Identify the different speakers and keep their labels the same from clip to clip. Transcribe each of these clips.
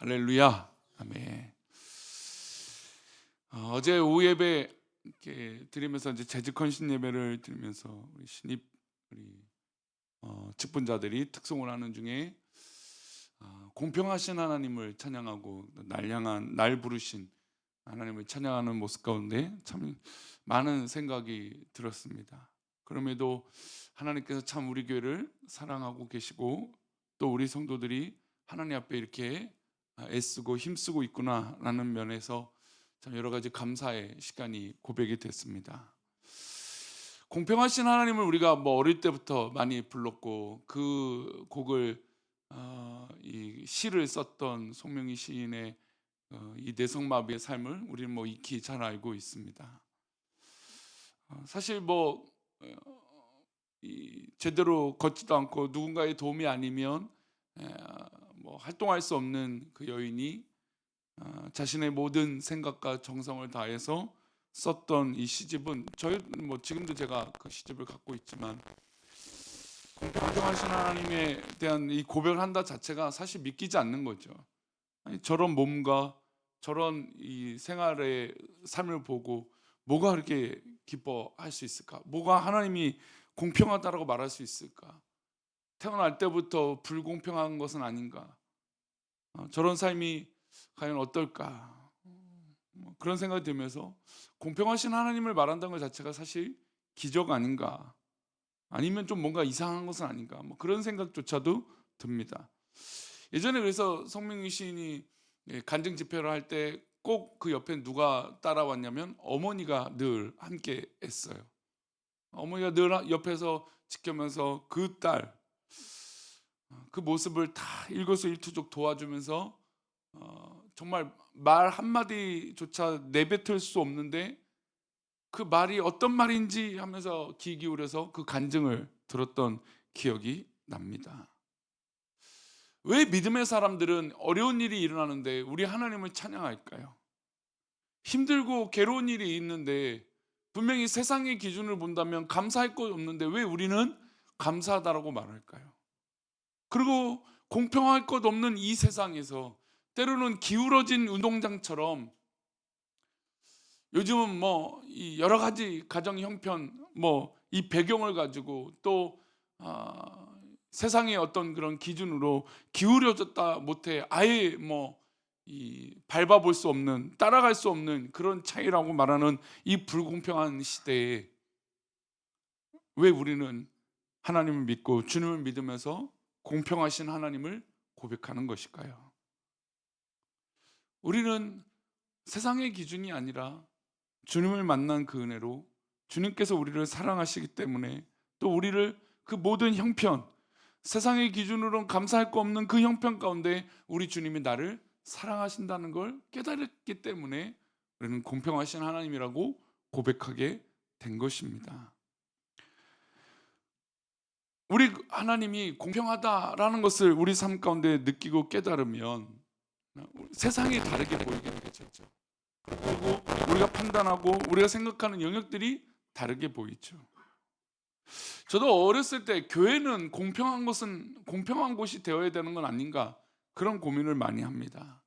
Speaker 1: 할렐루야. 아멘. 어제 오후 예배 이렇게 드리면서 이제 재직 헌신 예배를 드리면서 우리 신입 우리 직분자들이 특송을 하는 중에 공평하신 하나님을 찬양하고 날 향한 날 부르신 하나님을 찬양하는 모습 가운데 참 많은 생각이 들었습니다. 그럼에도 하나님께서 참 우리 교회를 사랑하고 계시고 또 우리 성도들이 하나님 앞에 이렇게 애쓰고 힘쓰고 있구나라는 면에서 참 여러 가지 감사의 시간이 고백이 됐습니다. 공평하신 하나님을 우리가 어릴 때부터 많이 불렀고 그 곡을 이 시를 썼던 송명희 시인의 이 내성마비의 삶을 우리는 익히 잘 알고 있습니다. 사실 이 제대로 걷지도 않고 누군가의 도움이 아니면 활동할 수 없는 그 여인이 자신의 모든 생각과 정성을 다해서 썼던 이 시집은 지금도 제가 그 시집을 갖고 있지만 공평하신 하나님에 대한 이 고백을 한다 자체가 사실 믿기지 않는 거죠. 아니, 저런 몸과 저런 이 생활의 삶을 보고 뭐가 그렇게 기뻐할 수 있을까? 뭐가 하나님이 공평하다라고 말할 수 있을까? 태어날 때부터 불공평한 것은 아닌가? 저런 삶이 과연 어떨까? 그런 생각이 들면서 공평하신 하나님을 말한다는 것 자체가 사실 기적 아닌가? 아니면 좀 뭔가 이상한 것은 아닌가? 그런 생각조차도 듭니다. 예전에 그래서 성명희 시인이 간증 집회를 할 때 꼭 그 옆에 누가 따라왔냐면 어머니가 늘 함께 했어요. 어머니가 늘 옆에서 지켜면서 그 딸, 그 모습을 다 일거수일투족 도와주면서 정말 말 한마디조차 내뱉을 수 없는데 그 말이 어떤 말인지 하면서 귀 기울여서 그 간증을 들었던 기억이 납니다. 왜 믿음의 사람들은 어려운 일이 일어나는데 우리 하나님을 찬양할까요? 힘들고 괴로운 일이 있는데 분명히 세상의 기준을 본다면 감사할 것 없는데 왜 우리는 감사하다라고 말할까요? 그리고 공평할 것 없는 이 세상에서 때로는 기울어진 운동장처럼 요즘은 이 여러 가지 가정 형편 이 배경을 가지고 또 세상의 어떤 그런 기준으로 기울여졌다 못해 아예 이 밟아볼 수 없는 따라갈 수 없는 그런 차이라고 말하는 이 불공평한 시대에 왜 우리는 하나님을 믿고 주님을 믿으면서 공평하신 하나님을 고백하는 것일까요? 우리는 세상의 기준이 아니라 주님을 만난 그 은혜로 주님께서 우리를 사랑하시기 때문에 또 우리를 그 모든 형편 세상의 기준으로는 감사할 거 없는 그 형편 가운데 우리 주님이 나를 사랑하신다는 걸 깨달았기 때문에 우리는 공평하신 하나님이라고 고백하게 된 것입니다. 우리 하나님이 공평하다라는 것을 우리 삶 가운데 느끼고 깨달으면 세상이 다르게 보이게 되겠죠. 그리고 우리가 판단하고 우리가 생각하는 영역들이 다르게 보이죠. 저도 어렸을 때 교회는 공평한 곳이 되어야 되는 건 아닌가 그런 고민을 많이 합니다.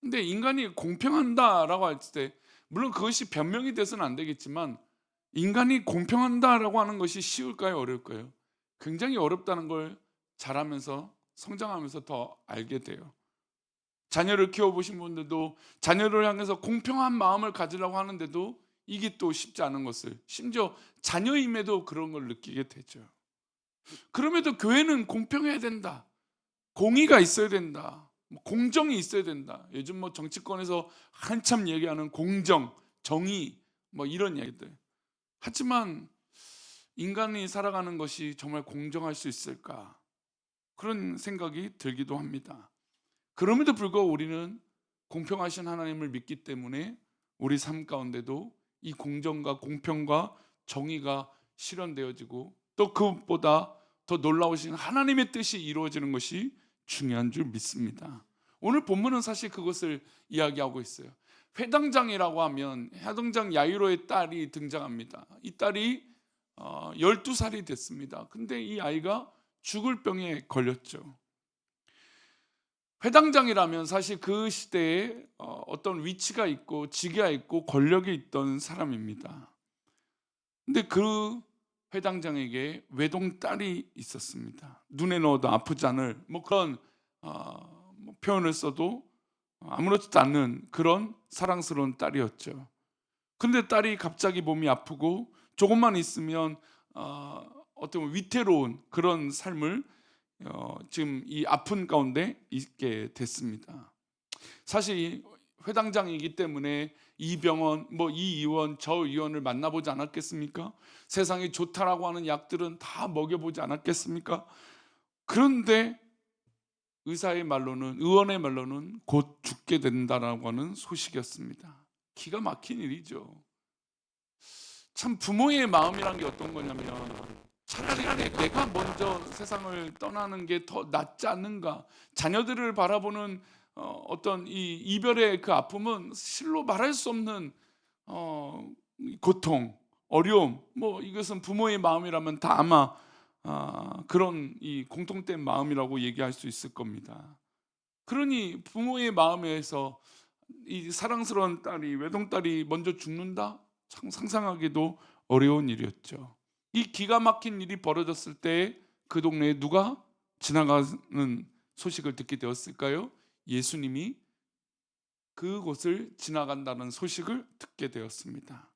Speaker 1: 근데 인간이 공평한다라고 할 때 물론 그것이 변명이 돼서는 안 되겠지만 인간이 공평한다라고 하는 것이 쉬울까요, 어려울까요? 굉장히 어렵다는 걸 자라면서 성장하면서 더 알게 돼요. 자녀를 키워보신 분들도 자녀를 향해서 공평한 마음을 가지려고 하는데도 이게 또 쉽지 않은 것을 심지어 자녀임에도 그런 걸 느끼게 되죠. 그럼에도 교회는 공평해야 된다. 공의가 있어야 된다. 공정이 있어야 된다. 요즘 정치권에서 한참 얘기하는 공정, 정의 이런 얘기들. 하지만 인간이 살아가는 것이 정말 공정할 수 있을까? 그런 생각이 들기도 합니다. 그럼에도 불구하고 우리는 공평하신 하나님을 믿기 때문에 우리 삶 가운데도 이 공정과 공평과 정의가 실현되어지고 또 그것보다 더 놀라우신 하나님의 뜻이 이루어지는 것이 중요한 줄 믿습니다. 오늘 본문은 사실 그것을 이야기하고 있어요. 회당장이라고 하면 회당장 야이로의 딸이 등장합니다. 이 딸이 12살이 됐습니다. 근데 이 아이가 죽을 병에 걸렸죠. 회당장이라면 사실 그 시대에 어떤 위치가 있고 직위가 있고 권력이 있던 사람입니다. 근데 그 회당장에게 외동딸이 있었습니다. 눈에 넣어도 아프지 않을 뭐 그런 표현을 써도 아무렇지도 않는 그런 사랑스러운 딸이었죠. 근데 딸이 갑자기 몸이 아프고 조금만 있으면 어떤 위태로운 그런 삶을 지금 이 아픈 가운데 있게 됐습니다. 사실 이 회당장이기 때문에 이 병원, 뭐 이 의원, 저 의원을 만나보지 않았겠습니까? 세상에 좋다라고 하는 약들은 다 먹여보지 않았겠습니까? 그런데 의사의 말로는, 의원의 말로는 곧 죽게 된다라고 하는 소식이었습니다. 기가 막힌 일이죠. 참 부모의 마음이란 게 어떤 거냐면 차라리 내가 먼저 세상을 떠나는 게 더 낫지 않는가. 자녀들을 바라보는 어떤 이 이별의 그 아픔은 실로 말할 수 없는 고통, 어려움, 뭐 이것은 부모의 마음이라면 다 아마 그런 이 공통된 마음이라고 얘기할 수 있을 겁니다. 그러니 부모의 마음에서 이 사랑스러운 딸이, 외동딸이 먼저 죽는다? 참 상상하기도 어려운 일이었죠. 이 기가 막힌 일이 벌어졌을 때 그 동네에 누가 지나가는 소식을 듣게 되었을까요? 예수님이 그곳을 지나간다는 소식을 듣게 되었습니다.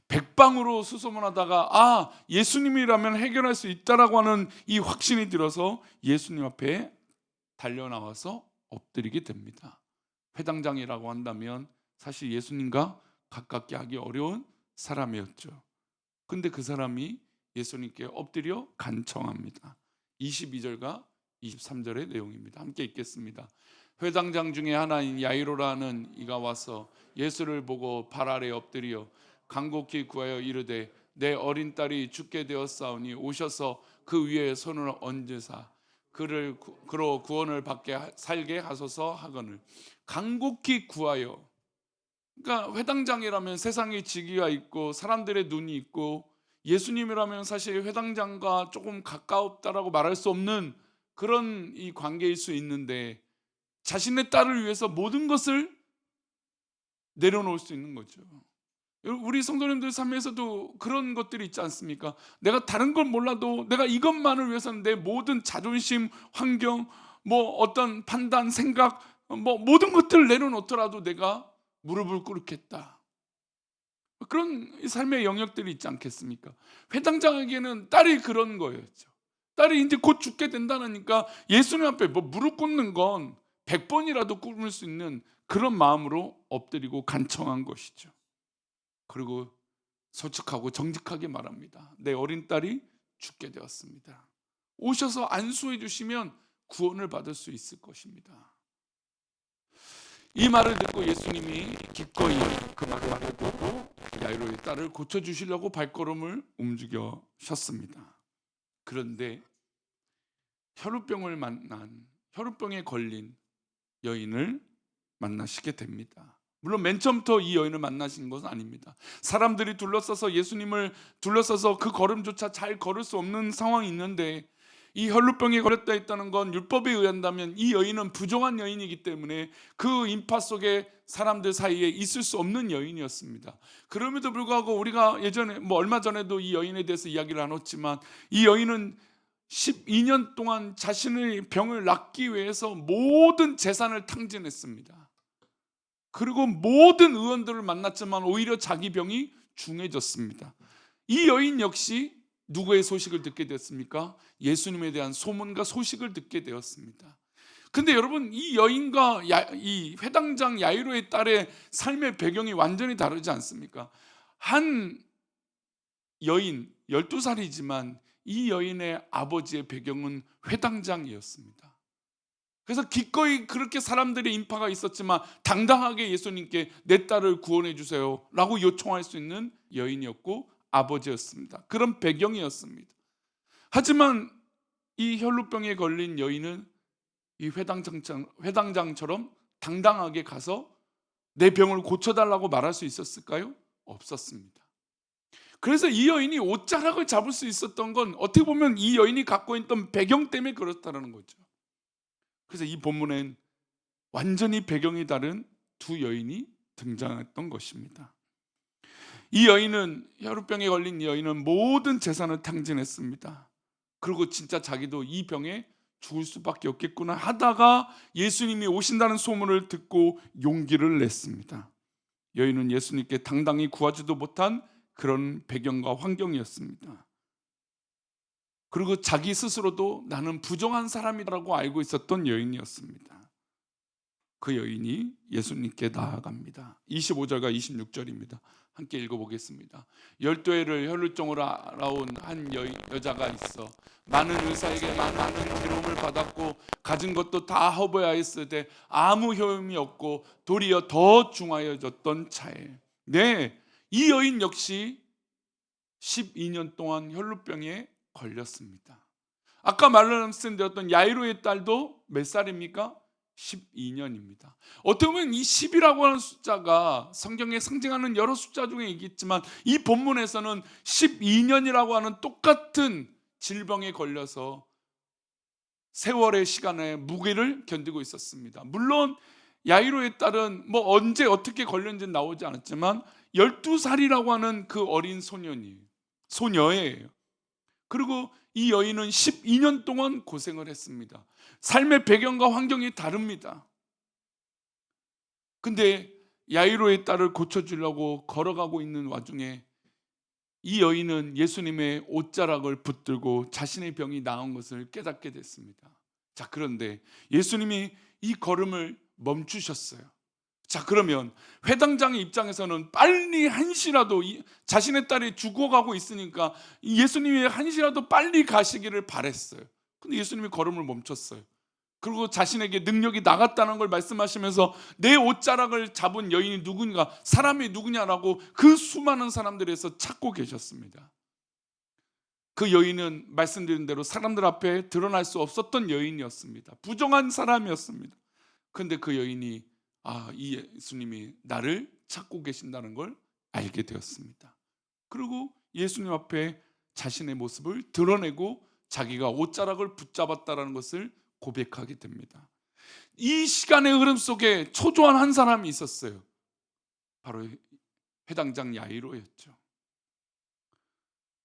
Speaker 1: 백방으로 수소문하다가 예수님이라면 해결할 수 있다라고 하는 이 확신이 들어서 예수님 앞에 달려나와서 엎드리게 됩니다. 회당장이라고 한다면 사실 예수님과 가깝게 하기 어려운 사람이었죠. 근데 그 사람이 예수님께 엎드려 간청합니다. 22절과 23절의 내용입니다. 함께 읽겠습니다. 회당장 중에 하나인 야이로라는 이가 와서 예수를 보고 발 아래 엎드려 간곡히 구하여 이르되 내 어린 딸이 죽게 되었사오니 오셔서 그 위에 손을 얹으사 그로 구원을 받게 살게 하소서 하거늘. 간곡히 구하여. 그러니까 회당장이라면 세상의 직위가 있고 사람들의 눈이 있고, 예수님이라면 사실 회당장과 조금 가까웠다라고 말할 수 없는 그런 이 관계일 수 있는데 자신의 딸을 위해서 모든 것을 내려놓을 수 있는 거죠. 우리 성도님들 삶에서도 그런 것들이 있지 않습니까? 내가 다른 걸 몰라도 내가 이것만을 위해서는 내 모든 자존심, 환경, 뭐 어떤 판단, 생각, 뭐 모든 것들을 내려놓더라도 내가 무릎을 꿇겠다. 그런 삶의 영역들이 있지 않겠습니까? 회당장에게는 딸이 그런 거였죠. 딸이 이제 곧 죽게 된다니까 예수님 앞에 뭐 무릎 꿇는 건 100번이라도 꿇을 수 있는 그런 마음으로 엎드리고 간청한 것이죠. 그리고 솔직하고 정직하게 말합니다. 내 어린 딸이 죽게 되었습니다. 오셔서 안수해 주시면 구원을 받을 수 있을 것입니다. 이 말을 듣고 예수님이 기꺼이 그 말을 듣고 야이로의 딸을 고쳐주시려고 발걸음을 움직여셨습니다. 그런데 혈우병에 걸린 여인을 만나시게 됩니다. 물론 맨 처음부터 이 여인을 만나신 것은 아닙니다. 사람들이 둘러싸서 예수님을 둘러싸서 그 걸음조차 잘 걸을 수 없는 상황이 있는데, 이 혈루병에 걸렸다 했다는 건 율법에 의한다면 이 여인은 부정한 여인이기 때문에 그 인파 속에 사람들 사이에 있을 수 없는 여인이었습니다. 그럼에도 불구하고 우리가 예전에 얼마 전에도 이 여인에 대해서 이야기를 나눴지만, 이 여인은 12년 동안 자신의 병을 낫기 위해서 모든 재산을 탕진했습니다. 그리고 모든 의원들을 만났지만 오히려 자기 병이 중해졌습니다. 이 여인 역시 누구의 소식을 듣게 됐습니까? 예수님에 대한 소문과 소식을 듣게 되었습니다. 근데 여러분, 이 여인과 이 회당장 야이로의 딸의 삶의 배경이 완전히 다르지 않습니까? 한 여인 12살이지만 이 여인의 아버지의 배경은 회당장이었습니다. 그래서 기꺼이 그렇게 사람들의 인파가 있었지만 당당하게 예수님께 내 딸을 구원해 주세요 라고 요청할 수 있는 여인이었고 아버지였습니다. 그런 배경이었습니다. 하지만 이 혈루병에 걸린 여인은 이 회당장처럼 당당하게 가서 내 병을 고쳐달라고 말할 수 있었을까요? 없었습니다. 그래서 이 여인이 옷자락을 잡을 수 있었던 건 어떻게 보면 이 여인이 갖고 있던 배경 때문에 그렇다는 거죠. 그래서 이 본문엔 완전히 배경이 다른 두 여인이 등장했던 것입니다. 이 여인은, 혈우병에 걸린 이 여인은 모든 재산을 탕진했습니다. 그리고 진짜 자기도 이 병에 죽을 수밖에 없겠구나 하다가 예수님이 오신다는 소문을 듣고 용기를 냈습니다. 여인은 예수님께 당당히 구하지도 못한 그런 배경과 환경이었습니다. 그리고 자기 스스로도 나는 부정한 사람이라고 알고 있었던 여인이었습니다. 그 여인이 예수님께 나아갑니다. 25절과 26절입니다. 함께 읽어보겠습니다. 12회를 혈루증으로 알아온 한 여자가 있어 많은 의사에게 많은 괴로움을 받았고 가진 것도 다 허비하였으되 아무 효험이 없고 도리어 더 중하여졌던 차에, 네, 이 여인 역시 12년 동안 혈루병에 걸렸습니다. 아까 말씀드렸던 야이로의 딸도 몇 살입니까? 12년입니다. 어떻게 보면 이 10이라고 하는 숫자가 성경에 상징하는 여러 숫자 중에 있겠지만 이 본문에서는 12년이라고 하는 똑같은 질병에 걸려서 세월의 시간에 무게를 견디고 있었습니다. 물론 야이로의 딸은 뭐 언제 어떻게 걸렸는지 나오지 않았지만 12살이라고 하는 그 어린 소녀예요. 그리고 이 여인은 12년 동안 고생을 했습니다. 삶의 배경과 환경이 다릅니다. 근데 야이로의 딸을 고쳐주려고 걸어가고 있는 와중에 이 여인은 예수님의 옷자락을 붙들고 자신의 병이 나은 것을 깨닫게 됐습니다. 자, 그런데 예수님이 이 걸음을 멈추셨어요. 자, 그러면 회당장의 입장에서는 빨리 한시라도 자신의 딸이 죽어가고 있으니까 예수님이 한시라도 빨리 가시기를 바랬어요. 근데 예수님이 걸음을 멈췄어요. 그리고 자신에게 능력이 나갔다는 걸 말씀하시면서 내 옷자락을 잡은 여인이 누구냐, 사람이 누구냐라고 그 수많은 사람들에서 찾고 계셨습니다. 그 여인은 말씀드린 대로 사람들 앞에 드러날 수 없었던 여인이었습니다. 부정한 사람이었습니다. 그런데 그 여인이 이 예수님이 나를 찾고 계신다는 걸 알게 되었습니다. 그리고 예수님 앞에 자신의 모습을 드러내고 자기가 옷자락을 붙잡았다는 것을 고백하게 됩니다. 이 시간의 흐름 속에 초조한 한 사람이 있었어요. 바로 회당장 야이로였죠.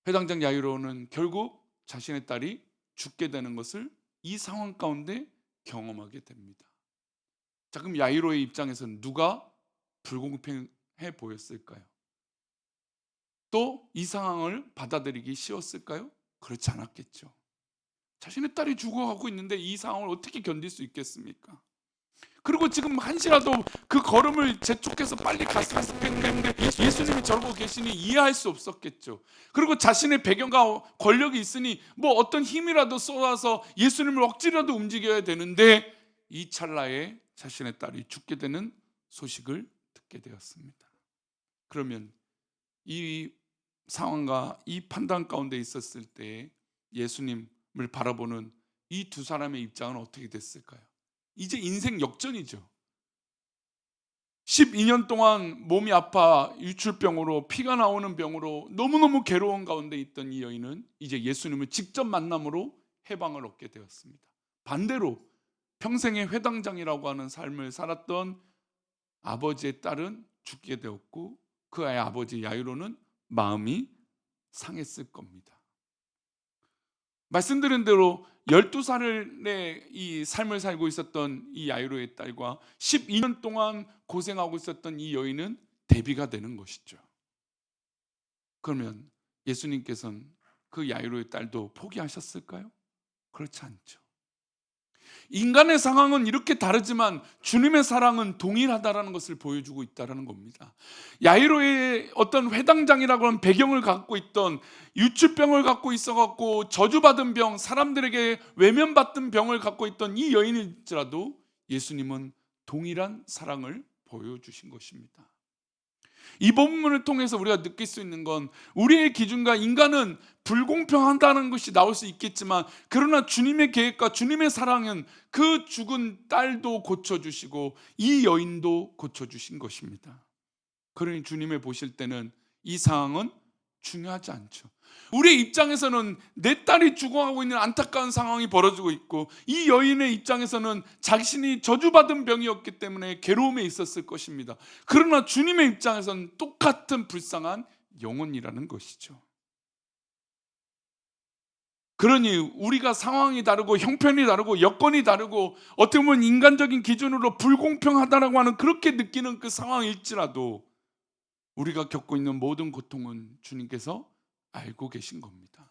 Speaker 1: 회당장 야이로는 결국 자신의 딸이 죽게 되는 것을 이 상황 가운데 경험하게 됩니다. 자, 그럼 야이로의 입장에서는 누가 불공평해 보였을까요? 또 이 상황을 받아들이기 쉬웠을까요? 그렇지 않았겠죠. 자신의 딸이 죽어가고 있는데 이 상황을 어떻게 견딜 수 있겠습니까? 그리고 지금 한시라도 그 걸음을 재촉해서 빨리 갔으면 좋겠는데 예수님이 저러고 계시니 이해할 수 없었겠죠. 그리고 자신의 배경과 권력이 있으니 뭐 어떤 힘이라도 쏟아서 예수님을 억지라도 움직여야 되는데 이 찰나에 자신의 딸이 죽게 되는 소식을 듣게 되었습니다. 그러면 이 상황과 이 판단 가운데 있었을 때 예수님을 바라보는 이 두 사람의 입장은 어떻게 됐을까요? 이제 인생 역전이죠. 12년 동안 몸이 아파 유출병으로 피가 나오는 병으로 너무너무 괴로운 가운데 있던 이 여인은 이제 예수님을 직접 만남으로 해방을 얻게 되었습니다. 반대로 평생의 회당장이라고 하는 삶을 살았던 아버지의 딸은 죽게 되었고 그 아이 아버지 야이로는 마음이 상했을 겁니다. 말씀드린 대로 12살의 이 삶을 살고 있었던 이 야이로의 딸과 12년 동안 고생하고 있었던 이 여인은 대비가 되는 것이죠. 그러면 예수님께서는 그 야이로의 딸도 포기하셨을까요? 그렇지 않죠. 인간의 상황은 이렇게 다르지만 주님의 사랑은 동일하다라는 것을 보여주고 있다는 겁니다. 야이로의 어떤 회당장이라고 하는 배경을 갖고 있던 유출병을 갖고 있어갖고 저주받은 병, 사람들에게 외면받던 병을 갖고 있던 이 여인일지라도 예수님은 동일한 사랑을 보여주신 것입니다. 이 본문을 통해서 우리가 느낄 수 있는 건 우리의 기준과 인간은 불공평하다는 것이 나올 수 있겠지만 그러나 주님의 계획과 주님의 사랑은 그 죽은 딸도 고쳐주시고 이 여인도 고쳐주신 것입니다. 그러니 주님을 보실 때는 이 상황은 중요하지 않죠. 우리의 입장에서는 내 딸이 죽어가고 있는 안타까운 상황이 벌어지고 있고, 이 여인의 입장에서는 자신이 저주받은 병이었기 때문에 괴로움에 있었을 것입니다. 그러나 주님의 입장에서는 똑같은 불쌍한 영혼이라는 것이죠. 그러니 우리가 상황이 다르고 형편이 다르고 여건이 다르고 어떻게 보면 인간적인 기준으로 불공평하다라고 하는 그렇게 느끼는 그 상황일지라도 우리가 겪고 있는 모든 고통은 주님께서 알고 계신 겁니다.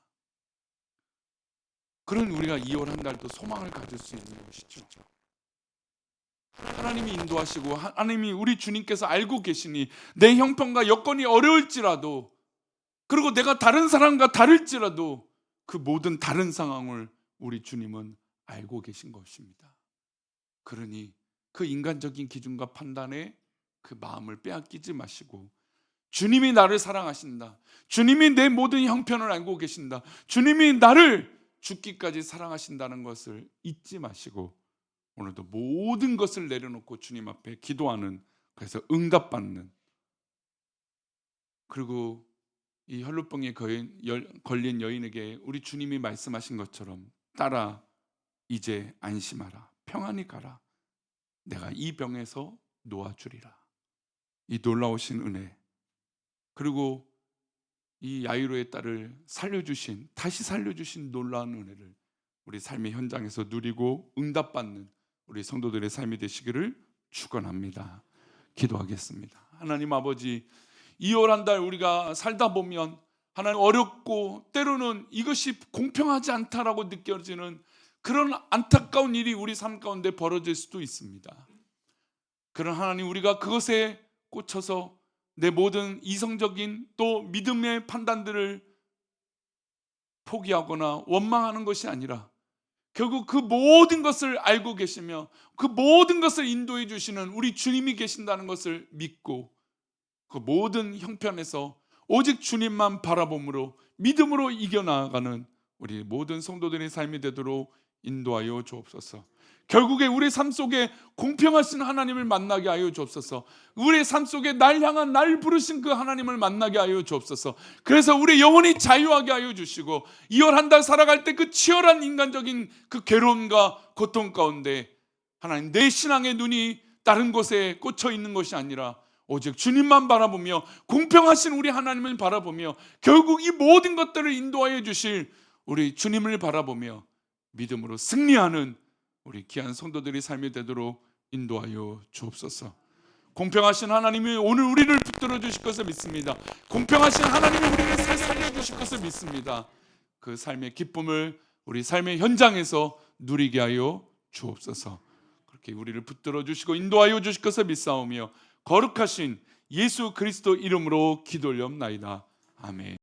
Speaker 1: 그런 우리가 2월 한 달도 소망을 가질 수 있는 것이죠. 하나님이 인도하시고 하나님이 우리 주님께서 알고 계시니 내 형편과 여건이 어려울지라도, 그리고 내가 다른 사람과 다를지라도 그 모든 다른 상황을 우리 주님은 알고 계신 것입니다. 그러니 그 인간적인 기준과 판단에 그 마음을 빼앗기지 마시고, 주님이 나를 사랑하신다, 주님이 내 모든 형편을 알고 계신다, 주님이 나를 죽기까지 사랑하신다는 것을 잊지 마시고 오늘도 모든 것을 내려놓고 주님 앞에 기도하는, 그래서 응답받는, 그리고 이 혈루병에 걸린 여인에게 우리 주님이 말씀하신 것처럼 딸아 이제 안심하라, 평안히 가라, 내가 이 병에서 놓아주리라. 이 놀라우신 은혜, 그리고 이 야이로의 딸을 다시 살려주신 놀라운 은혜를 우리 삶의 현장에서 누리고 응답받는 우리 성도들의 삶이 되시기를 축원합니다. 기도하겠습니다. 하나님 아버지, 2월 한 달 우리가 살다 보면 하나님 어렵고 때로는 이것이 공평하지 않다라고 느껴지는 그런 안타까운 일이 우리 삶 가운데 벌어질 수도 있습니다. 그런 하나님, 우리가 그것에 꽂혀서 내 모든 이성적인 또 믿음의 판단들을 포기하거나 원망하는 것이 아니라 결국 그 모든 것을 알고 계시며 그 모든 것을 인도해 주시는 우리 주님이 계신다는 것을 믿고 그 모든 형편에서 오직 주님만 바라봄으로 믿음으로 이겨나가는 우리 모든 성도들의 삶이 되도록 인도하여 주옵소서. 결국에 우리 삶 속에 공평하신 하나님을 만나게 하여 주옵소서. 우리의 삶 속에 날 향한 날 부르신 그 하나님을 만나게 하여 주옵소서. 그래서 우리 영혼이 자유하게 하여 주시고 2월 한 달 살아갈 때 그 치열한 인간적인 그 괴로움과 고통 가운데 하나님, 내 신앙의 눈이 다른 곳에 꽂혀 있는 것이 아니라 오직 주님만 바라보며 공평하신 우리 하나님을 바라보며 결국 이 모든 것들을 인도하여 주실 우리 주님을 바라보며 믿음으로 승리하는 우리 귀한 성도들의 삶이 되도록 인도하여 주옵소서. 공평하신 하나님이 오늘 우리를 붙들어 주실 것을 믿습니다. 공평하신 하나님이 우리를 살려 주실 것을 믿습니다. 그 삶의 기쁨을 우리 삶의 현장에서 누리게 하여 주옵소서. 그렇게 우리를 붙들어 주시고 인도하여 주실 것을 믿사오며 거룩하신 예수 그리스도 이름으로 기도 올리옵나이다. 아멘.